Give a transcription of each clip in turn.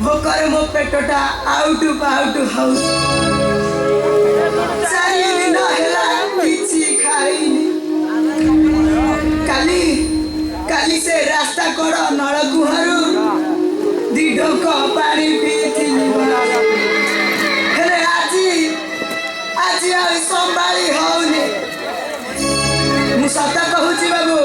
भोकर मो पेटटा आउटु पाउटु हाउ चारि दिन हेला किछि खाइनी काली काली से रास्ता कड़ नलकुहरु दी ढोक पानी पीथिली हेले आजी आजी आ संभाली हौनी मु सत कहूची बाबू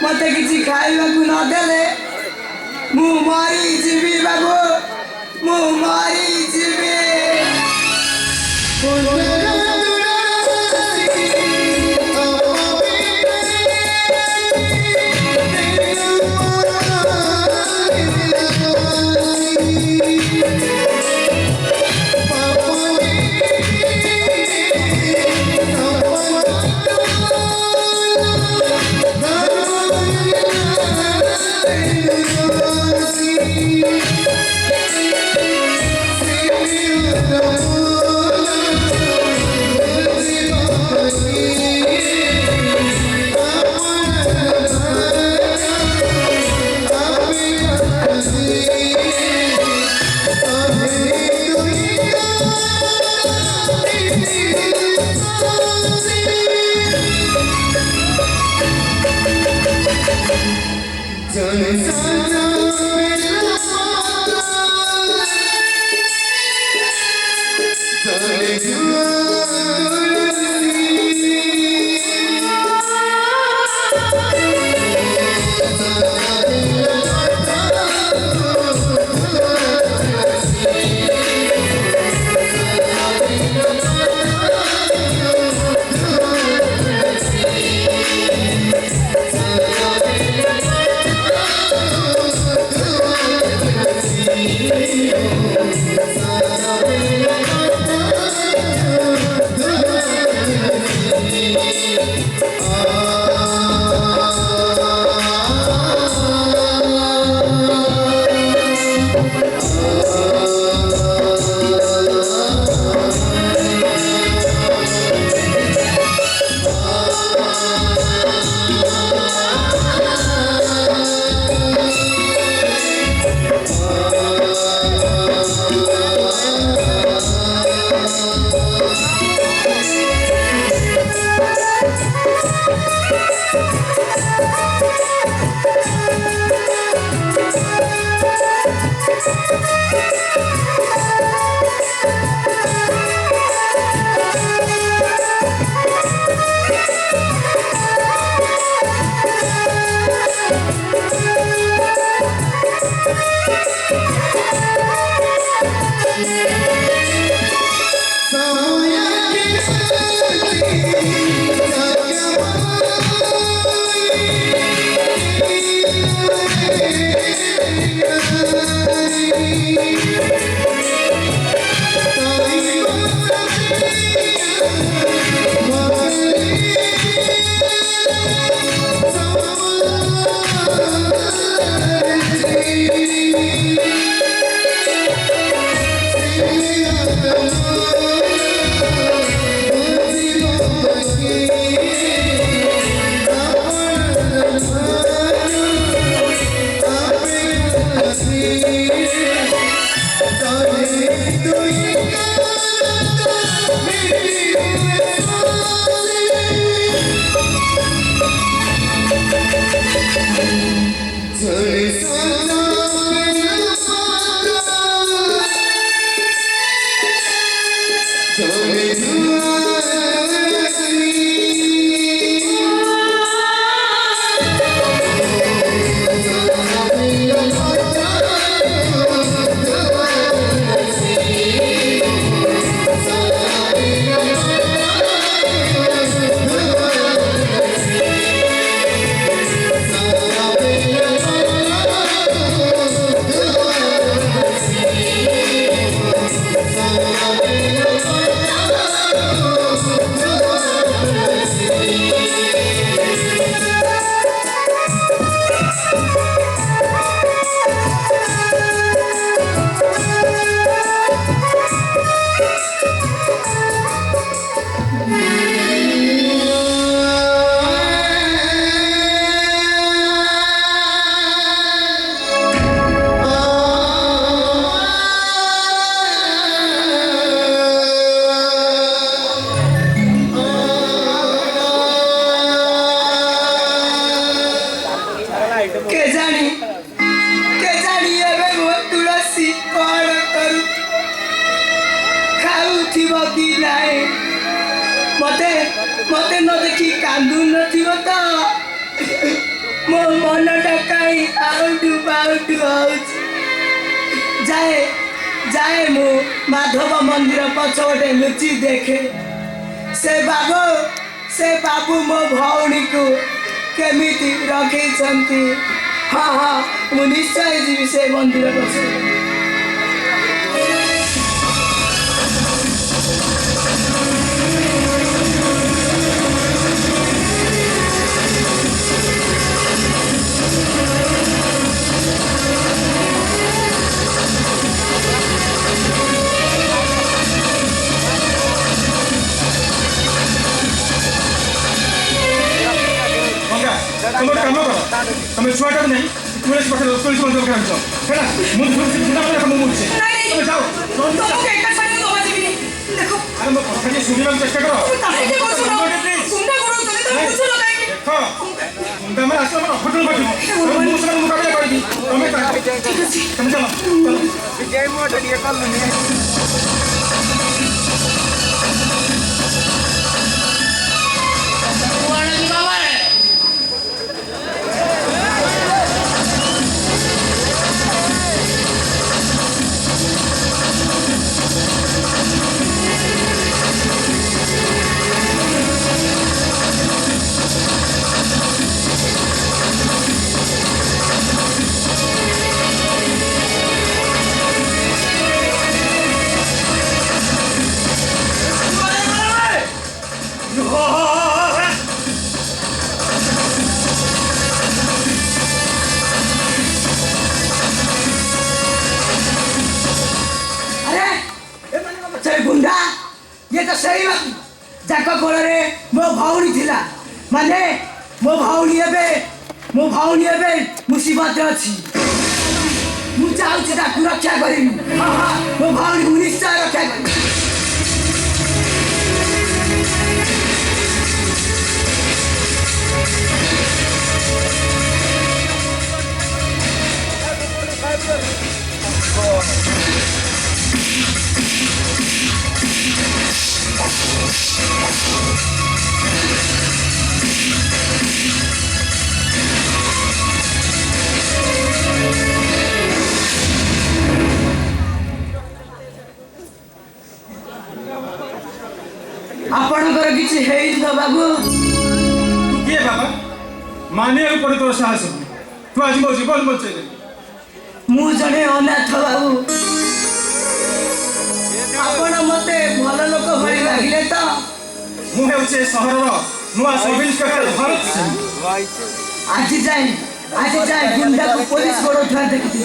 मते किछि खाइबाकू न देले मु मरी जीवी बाबू मु मरी जीवी केजाणी एबे मो तुलसी कौन करू खाऊथिबो कि नाई मते मते न देखी कांदू नथिबो तो मो मनटा काई आउटु बाउटु होउछ जाए जाए मो माधव मंदिर पछवटे लुचि देखे से बाबू मो भौणी को केमिति रखिछन्ति हाँ हाँ मु निश्चय जीवी से मंदिर पछवटे तुम काम कर तुम छुआटा नहीं पुलिस पाखे पुलिस मंदिर कर दो है ना मुझे पुलिस बिना बोले हम मुझे तुम जाओ तुमको एक साथ में बाबा जी देखो अरे मैं কথা দিয়ে শুনিবার চেষ্টা করো তাকে কি বলছো তোমরা করো তুমি তো বুঝছো না কাই দেখো তোমরা আমার আসলে আমার অঘটন ঘটিব ମୁଁ ସେମାନଙ୍କ ମୁକାବିଲା କରିବି ତମେ ତମେ ଚାଲ ବିଜୟ ମୋ ଟିକେ କଲୁନି गुंडा ये तो सही बात जाक कोलरे मो भौणी थिला माने मो भौणी एबे मुसीबत अछि मु चाहूछि ताकू रक्षा करिबी हां हां मो भौणी को निश्चय रक्षा करिबी आपणकर किसी है तो बाबू तू किए बाबा मानिया पड़े तोर साहस तू आज मो जीवन बचे मु जने अनाथ बाबू आपण मते भल लोक भरी लागिले तो मु हेउचे सहरर नुआ सब इंस्पेक्टर भरत सिंह आज जाए गुंडा को पुलिस बड़ उठा देखि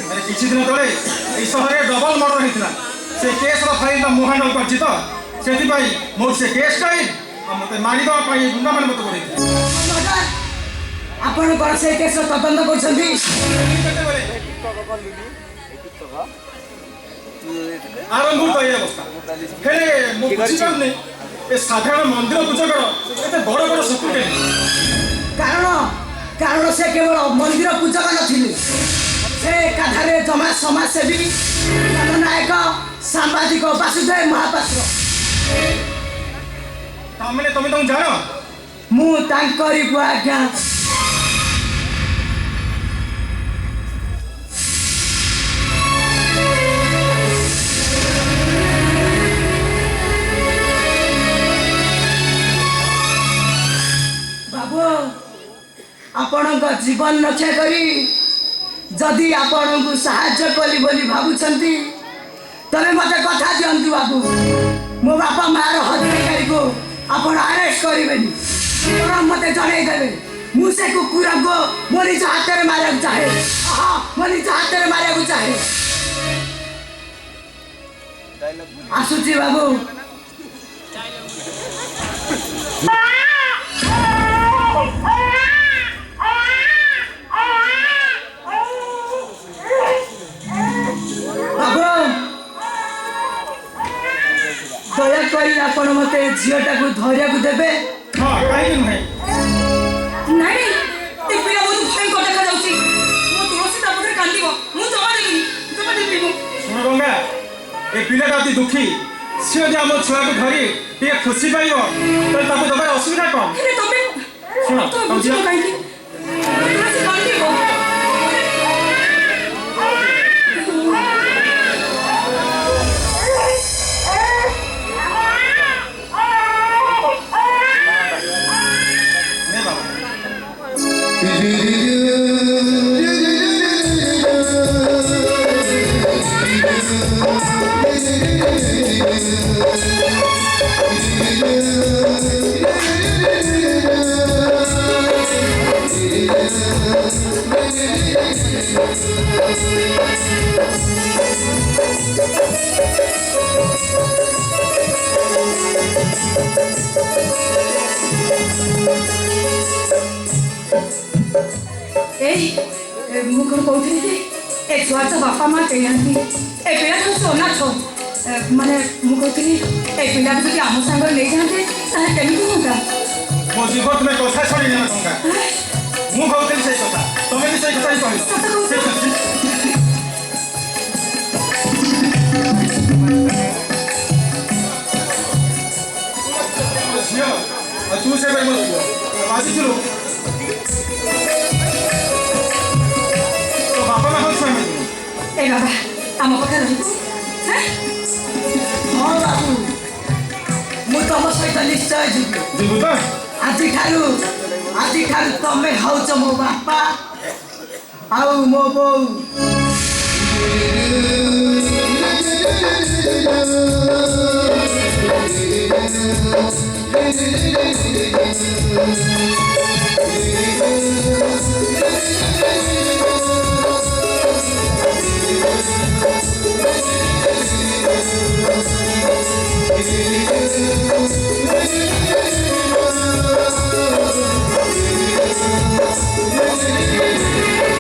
अरे किछि दिन तले ए शहरे डबल मर्डर हेतिला से केस रो फाइल ता मोहन करछि तो सेति भाई मोर से केस काई मते मारी दो पाई गुंडा माने मते करे आपण पर से केस तदंत करछन्ती आरंभ तो ये अवस्था हेले मो बुझिपार नै ए साधारण मंदिर पूजकर एते बड़ बड़ शत्रु के कारण से केवल मंदिर पूजक नथिले से कथारे जमा समाज सेवी नायक सामाजिक वासुदेव महापात्र तामने तुम तो जानो मु तांकरी को आज्ञा बाबू आपणक जीवन रक्षा करी जदि आपण को साहाय्य कली बोली भाबुछंती तबे मते कथा दियंतु बाबू मो बापा मार हत्याकारी को आपण अरेस्ट करिबेनी तोर मते जणाई देबे मु से कुकुर को मोरी हाथ रे मारे चाहे हां मोरी हाथ रे मारे चाहे आसुची बाबू दयाकोरी आपण मते झियोटा को धरिया को देबे हां काई नहीं नहीं ते पिला ପିଲାଟା ଅତି ଦୁଃଖୀ ସେ ଯଦି ଆମ ଛୁଆକୁ ଧରି ଟିକେ ଖୁସି ପାଇବ ତାହେଲେ ତାକୁ ଦେବାର ଅସୁବିଧା କ'ଣ? ହେଲେ ତମେ ଶୁଣ, ତମେ ତମେ ବୁଝିବ ଯାଅ। କାହିଁକି? ତୁମେ ସେ କାନ୍ଦିବ। ନେ ବାବା। ମୁଁ କ'ଣ କହୁଥିଲି ଯେ ଏ ଛୁଆ ତ ବାପା ମା କେହି ନାହାନ୍ତି ଏ ପିଲା ତ ଅନାଥ ମାନେ ମୁଁ କହୁଥିଲି ଏ ପିଲାକୁ ଯଦି ଆମ ସାଙ୍ଗରେ ନେଇଯାଆନ୍ତେ ତାହେଲେ କେମିତି ହୁଅନ୍ତା? ମୋ ଜୀବ ତୁମେ କଥା ଛାଡ଼ି ନେଲ ଟଙ୍କା। ମୁଁ କହୁଥିଲି ସେଇ କଥା ତମେ ବି ସେଇ କଥା ହିଁ କହିଲ। ସେଇ କଥା। ଝିଅ ଆଉ ତୁ ସେ ମୋ ଝିଅ ଆସିଥିଲୁ ତୋ ବାପା ମା ହଉଛୁ ଆମେ ଏ ବାବା ଆମ ପାଖରେ ରହିବୁ ହଁ ବାବୁ ମୁଁ ତମ ସହିତ ନିଶ୍ଚୟ ଯିବି। ଯିବୁ ତ? ଆଜିଠାରୁ ତମେ ହଉଛ ମୋ ବାପା ଆଉ ମୋ ବୋଉ।